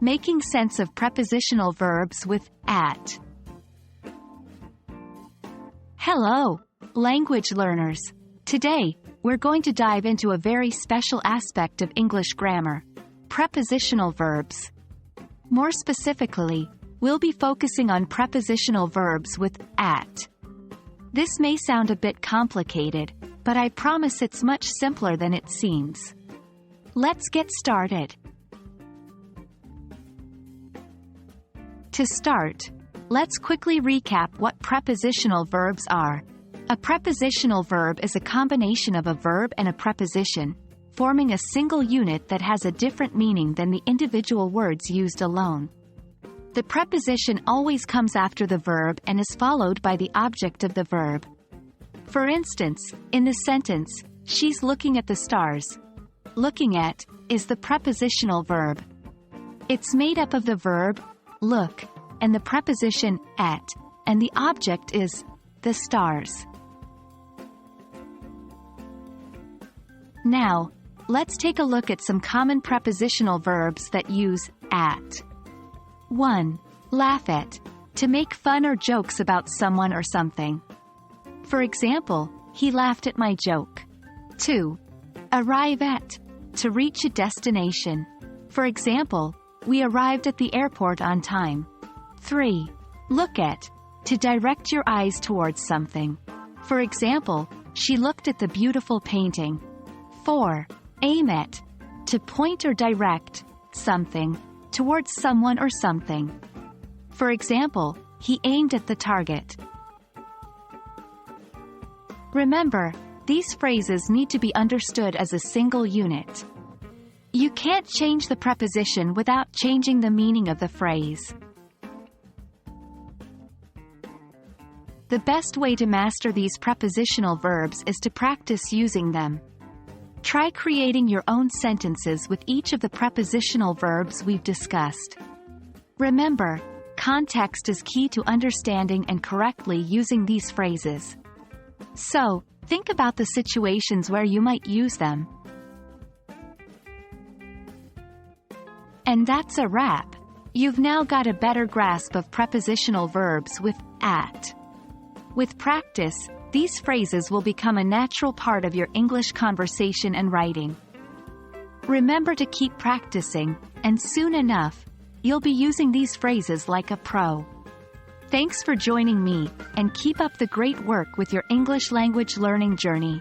Making sense of prepositional verbs with at. Hello, language learners. Today, we're going to dive into a very special aspect of English grammar: prepositional verbs. More specifically, we'll be focusing on prepositional verbs with at. This may sound a bit complicated, but I promise it's much simpler than it seems. Let's get started. To start, let's quickly recap what prepositional verbs are. A prepositional verb is a combination of a verb and a preposition, forming a single unit that has a different meaning than the individual words used alone. The preposition always comes after the verb and is followed by the object of the verb. For instance, in the sentence, "She's looking at the stars," looking at is the prepositional verb. It's made up of the verb look and the preposition at, and the object is the stars. Now, let's take a look at some common prepositional verbs that use at. 1. Laugh at, to make fun or jokes about someone or something. For example, he laughed at my joke. 2. Arrive at, to reach a destination. For example, we arrived at the airport on time. 3. Look at, to direct your eyes towards something. For example, she looked at the beautiful painting. 4. Aim at, to point or direct something towards someone or something. For example, he aimed at the target. Remember, these phrases need to be understood as a single unit. You can't change the preposition without changing the meaning of the phrase. The best way to master these prepositional verbs is to practice using them. Try creating your own sentences with each of the prepositional verbs we've discussed. Remember, context is key to understanding and correctly using these phrases. So, think about the situations where you might use them. And that's a wrap. You've now got a better grasp of prepositional verbs with at. With practice, these phrases will become a natural part of your English conversation and writing. Remember to keep practicing, and soon enough, you'll be using these phrases like a pro. Thanks for joining me, and keep up the great work with your English language learning journey.